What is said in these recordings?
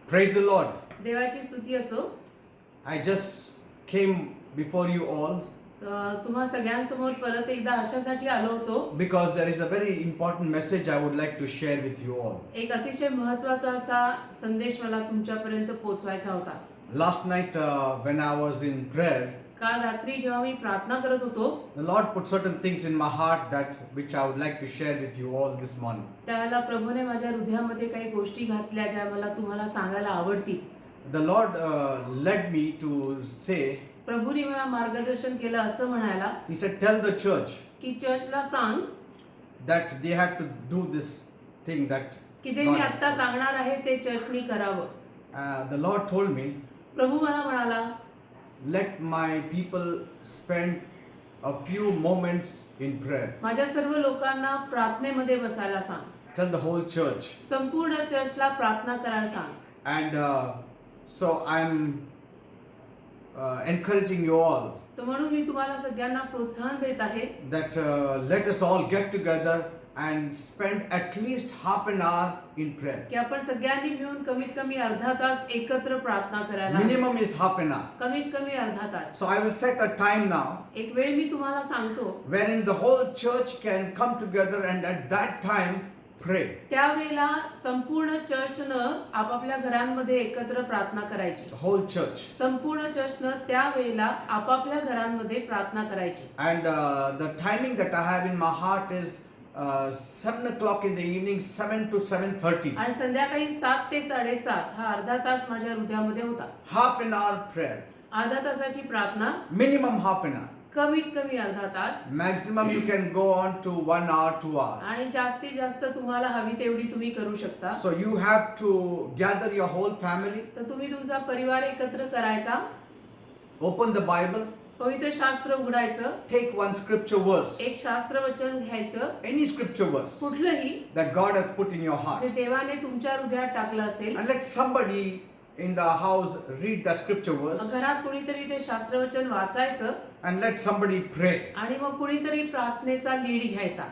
Praise the Lord. देवाची स्तुती असो. I just came before you all तुम्हा सगळ्यांसमोर परत एकदा अशासाठी आलो होतो because there is a very important message I would like to share with you all. एक अतिशय महत्त्वाचा असा संदेश मला तुमच्यापर्यंत पोहोचवायचा होता. Last night when I was in prayer, काल रात्री जेव्हा मी प्रार्थना करत होतो the Lord put certain things in my heart that which I would like to share with you all this morning. त्यावेळेला प्रभूने माझ्या हृदयामध्ये काही गोष्टी घातल्या ज्या मला तुम्हाला सांगायला आवडतील. The Lord led me to say, प्रभूने मला मार्गदर्शन केलं असं म्हणायला He said, tell the church की चर्चला सांग that they have to do this thing that की जे God मी has आता told. सांगणार आहे ते चर्चनी करावं. The Lord told me, प्रभू मला म्हणाला let my people spend a few moments in prayer. माझ्या सर्व लोकांना प्रार्थनेमध्ये बसायला सांग. Tell the whole church. संपूर्ण चर्चला प्रार्थना करायला सांग. And so I'm encouraging you all तर म्हणून मी तुम्हाला सगळ्यांना प्रोत्साहन देत आहे that let us all get together and spend at least half an hour in prayer. की आपण सगळ्यांनी मिळून कमीत कमी अर्धा तास एकत्र प्रार्थना करायला हवी. Minimum is half an hour. कमीत कमी अर्धा तास. So I will set a time now एक वेळ मी तुम्हाला सांगतो wherein the whole church can come together and at that time pray. त्यावेळेला संपूर्ण चर्चनं आपापल्या घरांमध्ये एकत्र प्रार्थना करायची. The whole church. संपूर्ण चर्चनं त्यावेळेला आपापल्या घरांमध्ये प्रार्थना करायची. And the timing that I have in my heart is 7 o'clock in the evening, 7 to 7:30. आणि संध्याकाळी 7 ते 7:30 हा अर्धा तास माझ्या हृदयामध्ये होता. Half an hour prayer. अर्धा तासाची प्रार्थना, Minimum half an hour. कमीत कमी अर्धा तास, Maximum you can go on to 1 hour, 2 hours. आणि जास्तीत जास्त तुम्हाला हवी तेवढी तुम्ही करू शकता. So you have to gather your whole family, तर तुम्ही तुमचा परिवार एकत्र करायचा, open the Bible, पवित्र शास्त्र उघडायचं, take one scripture verse, एक शास्त्र वचन घ्यायचं, any scripture verse कुठलंही that God has put in your heart, जे देवाने तुमच्या हृदयात टाकलं असेल, and let somebody in the house read that scripture verse, घरात कुणीतरी ते शास्त्रवचन वाचायचं and let somebody pray. आणि मग कुणीतरी प्रार्थनेचा लीड घ्यायचा.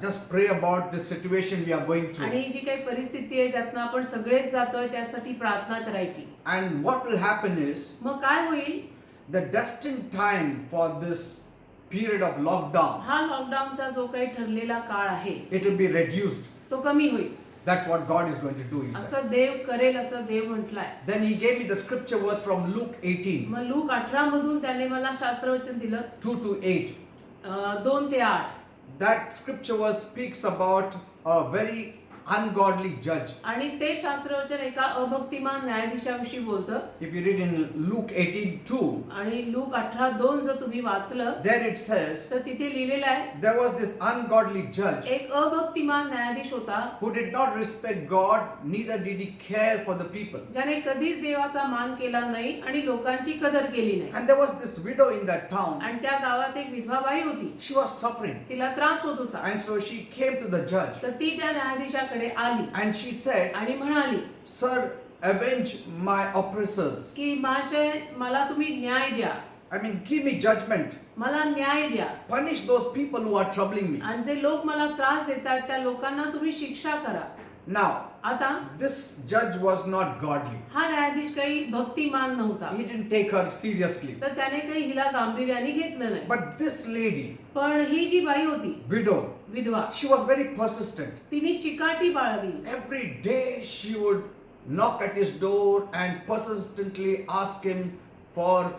Just pray about the situation we are going through. आणि जी काही परिस्थिती आहे ज्यातनं आपण सगळेच जातोय त्यासाठी प्रार्थना करायची. And what will happen is मग काय होईल, the destined time for this period of lockdown, हा लॉकडाऊनचा जो काही ठरलेला काळ आहे it will be reduced. तो कमी होईल. That's what God is going to do, he said. असं देव करेल असं देव म्हटलंय. Then he gave me the scripture verse from Luke 18, मग लूक 18 मधून त्याने मला शास्त्रवचन दिलं 2 to 8. 2 ते 8. That scripture verse speaks about a very ungodly judge. आणि ते शास्त्रवचन एका अभक्तिमान न्यायाधीशाविषयी बोलतं. If you read in Luke 18:2, आणि लूक 18:2 जर तुम्ही वाचलं there it says, तर तिथे लिहिलेलं आहे, there was this ungodly judge एक अभक्तिमान न्यायाधीश होता who did not respect God, neither did he care for the people. ज्याने कधीच देवाचा मान केला नाही आणि लोकांची कदर केली नाही. And there was this widow in that town. आणि त्या गावात एक विधवा बाई होती. She was suffering. तिला त्रास होत होता. And so she came to the judge तर ती त्या न्यायाधीशाकडे आली and she said, आणि म्हणाली Sir, avenge my oppressors. की महाशय मला तुम्ही न्याय द्या, I mean, give me judgment. मला न्याय द्या, Punish those people who are troubling me. आणि जे लोक मला त्रास देतात त्या लोकांना तुम्ही शिक्षा करा. Now, आता this judge was not godly. हा न्यायाधीश काही भक्तिमान नव्हता. He didn't take her seriously. तर त्याने काही हिला गांभीर्याने घेतलं नाही. But this lady, पण ही जी बाई होती widow, विधवा, she was very persistent. तिने चिकाटी बाळगली. Every day she would knock at his door and persistently ask him for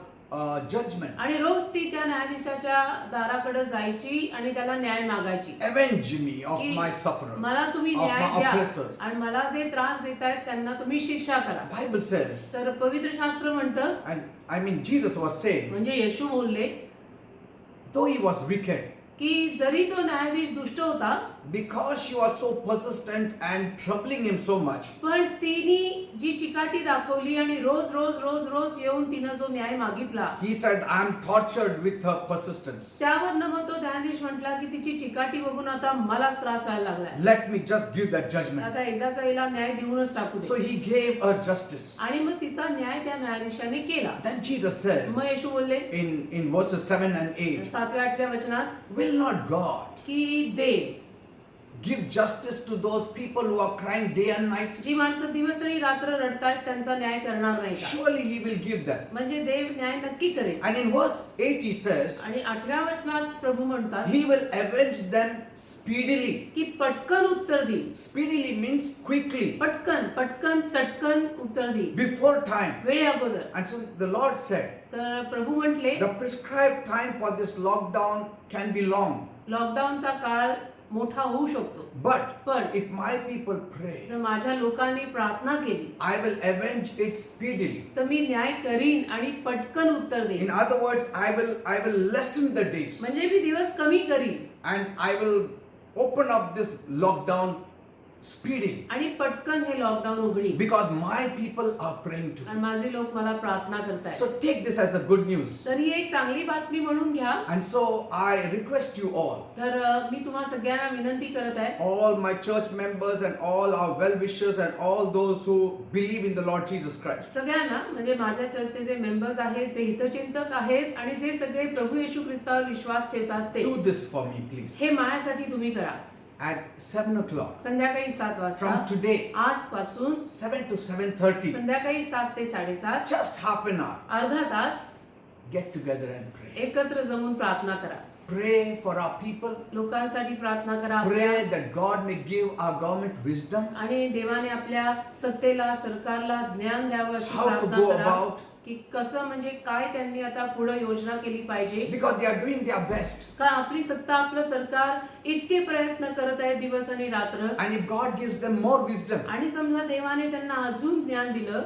judgment. आणि रोज ती त्या न्यायाधीशाच्या दाराकडे जायची आणि त्याला न्याय मागायची. Avenge me of की my sufferers, मला तुम्ही of न्याय my द्या oppressors. आणि मला जे त्रास देत आहेत त्यांना तुम्ही शिक्षा करा. Bible says, तर पवित्र शास्त्र म्हणतं, and I mean Jesus was saying, म्हणजे येशू बोलले though he was wicked, की जरी तो न्यायाधीश दुष्ट होता, because she was so persistent and troubling him so much, पण तिने जी चिकाटी दाखवली आणि रोज रोज रोज रोज येऊन तिनं जो न्याय मागितला, he said, I am tortured with her persistence. त्यावरनं मग तो न्यायाधीश म्हटला की तिची चिकाटी बघून आता मलाच त्रास व्हायला लागलाय. Let me just give that judgment. आता एकदाचा हिला न्याय देऊनच टाकू So they. he gave her justice. आणि मग तिचा न्याय त्या न्यायाधीशाने केला. Then Jesus says मग येशू बोलले in verses 7 and 8, 7व्या 8व्या वचनात will not God की देव give justice to those people who are crying day and night? जी माणसं दिवस आणि रात्र रडतायत त्यांचा न्याय करणार नाही का? Surely he will give them. म्हणजे देव न्याय नक्की करेल. And in verse 8 he says, आणि 8व्या वचनात प्रभू म्हणतात he will avenge them speedily. की पटकन उत्तर देईल. Speedily means quickly, पटकन पटकन चटकन उत्तर देईल, before time. वेळे अगोदर. And so the Lord said, तर प्रभू म्हटले the prescribed time for this lockdown can be long. लॉकडाऊनचा काळ मोठा होऊ शकतो, But पण if my people pray, जर माझ्या लोकांनी प्रार्थना केली I will avenge it speedily. तर मी न्याय करीन आणि पटकन उत्तर In देईन. other words, I will lessen the days म्हणजे मी दिवस कमी करीन and I will open up this lockdown speedily आणि पटकन हे lockdown उघडीन, because my people are praying to me. आणि माझे लोक मला प्रार्थना करतायत. So take this as a good news. तर ही एक चांगली बातमी म्हणून घ्या. And so I request you all, तर मी तुम्हा सगळ्यांना विनंती करत आहे, all my church members and all our well-wishers and all those who believe in the Lord Jesus Christ, सगळ्यांना म्हणजे माझ्या चर्चेचे मेंबर्स आहेत, जे हितचिंतक आहेत आणि जे सगळे प्रभू येशू ख्रिस्तावर विश्वास ठेवतात ते, do this for me please. हे माझ्यासाठी तुम्ही करा. At 7 o'clock, संध्याकाळी 7 वाजता, from today, आजपासून 7 to 7:30, संध्याकाळी 7 ते 7:30, just half an hour, अर्धा तास get together and pray. एकत्र जमून प्रार्थना करा. Pray for our people. लोकांसाठी प्रार्थना करा. Pray that God may give our government wisdom आणि देवाने आपल्या सत्तेला, सरकारला ज्ञान द्यावं अशी how to प्रार्थना go करा about, की कसं म्हणजे काय त्यांनी आता पुढे योजना केली पाहिजे. because they are doing their best. का आपली सत्ता, आपलं सरकार इतके प्रयत्न करत आहे दिवस आणि रात्र, And if God gives them more wisdom, आणि समजा देवाने त्यांना अजून ज्ञान दिलं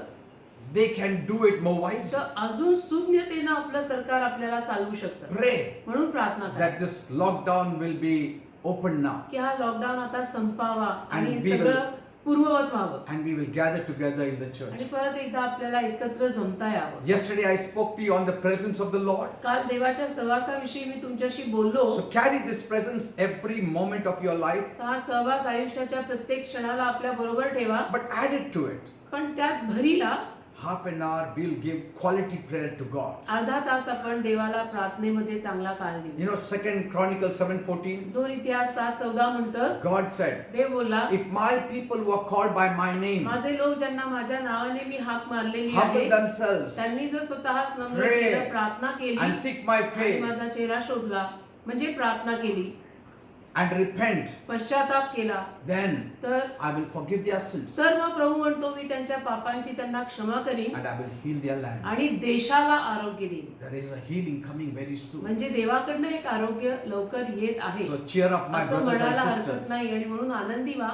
they can do it more wisely. तर अजून सुज्ञतेनं आपलं सरकार आपल्याला चालवू शकतं. Pray म्हणून प्रार्थना करा that this lockdown will be open now की हा लॉकडाऊन आता संपावा आणि And we सगळं पूर्ववत व्हावं, and we will gather together in the church. आणि परत एकदा आपल्याला एकत्र जमता यावं. Yesterday I spoke to you on the presence of the Lord. काल देवाच्या सहवासाविषयी मी तुमच्याशी बोललो. So carry this presence every moment of your life, तर हा सहवास आयुष्याच्या प्रत्येक क्षणाला आपल्या बरोबर ठेवा, but add it to it. पण त्यात भरीला Half an hour we'll give quality prayer to God. अर्धा तास आपण देवाला प्रार्थनेमध्ये चांगला काळ देऊ. You know, 2 Chronicles 7:14, 2 इतिहास 7:14 म्हणतं, God said, देव बोलला, if my people who are called by my name माझे लोक ज्यांना माझ्या नावाने मी हाक मारलेली humble आहे themselves त्यांनी जर स्वतःच नम्र Pray केलं, प्रार्थना केली and seek my आणि माझा face चेहरा शोधला म्हणजे प्रार्थना केली, and repent, पश्चाताप केला, then तर I will forgive their sins तर मग प्रभू म्हणतो मी त्यांच्या पापांची त्यांना क्षमा करीन and I will heal their land. आणि देशाला आरोग्य देईन. There is a healing coming very soon. म्हणजे देवाकडनं एक आरोग्य लवकर येत आहे So cheer up my असं brothers म्हणायला and हरकत sisters. नाही, आणि म्हणून आनंदी व्हा.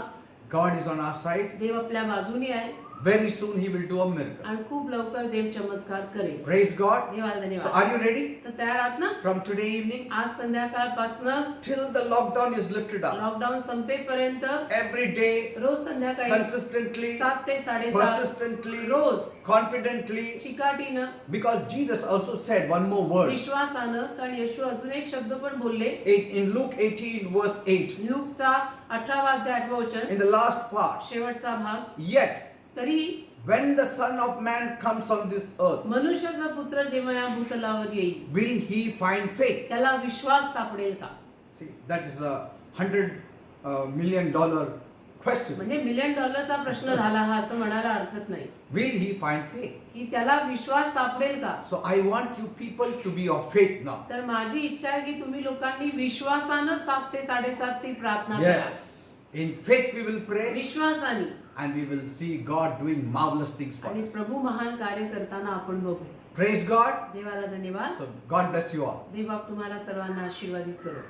God is on our side. देव आपल्या बाजूने आहे Very soon He will do a miracle. आणि खूप लवकर देव चमत्कार करेल. Praise God. देवाला So धन्यवाद. are you ready? तर तयार आहात ना? From today evening आज संध्याकाळपासनं till the lockdown is lifted up, lockdown संपेपर्यंत every day, रोज संध्याकाळी consistently, 7 ते 7:30 persistently, rose confidently, चिकाटीनं, because Jesus also said one more word. विश्वासानं, कारण येशू अजून एक शब्द पण बोलले. In Luke 18 verse 8, लूकचा 18वा अध्याय 8वा वचन, in the last part, शेवटचा भाग, yet तरी when the Son of Man comes on this earth, मनुष्याचा पुत्र जेव्हा या भूतलावर येईल will he find faith? त्याला विश्वास सापडेल का? See, that is a $100 million question. म्हणजे $1,000,000चा प्रश्न झाला हा, असं म्हणायला हरकत नाही Will he find faith? की त्याला विश्वास सापडेल का. So I want you people to be of faith now. तर माझी इच्छा आहे की तुम्ही लोकांनी विश्वासानं 7 ते 7:30 ती प्रार्थना करा. Yes. In faith we will pray विश्वासाने, and we will see God doing marvelous things for आणि us. प्रभू महान कार्य करताना आपण बघू. Praise God. देवाला धन्यवाद. So God bless you all. देव बाप तुम्हाला सर्वांना आशीर्वादित करो.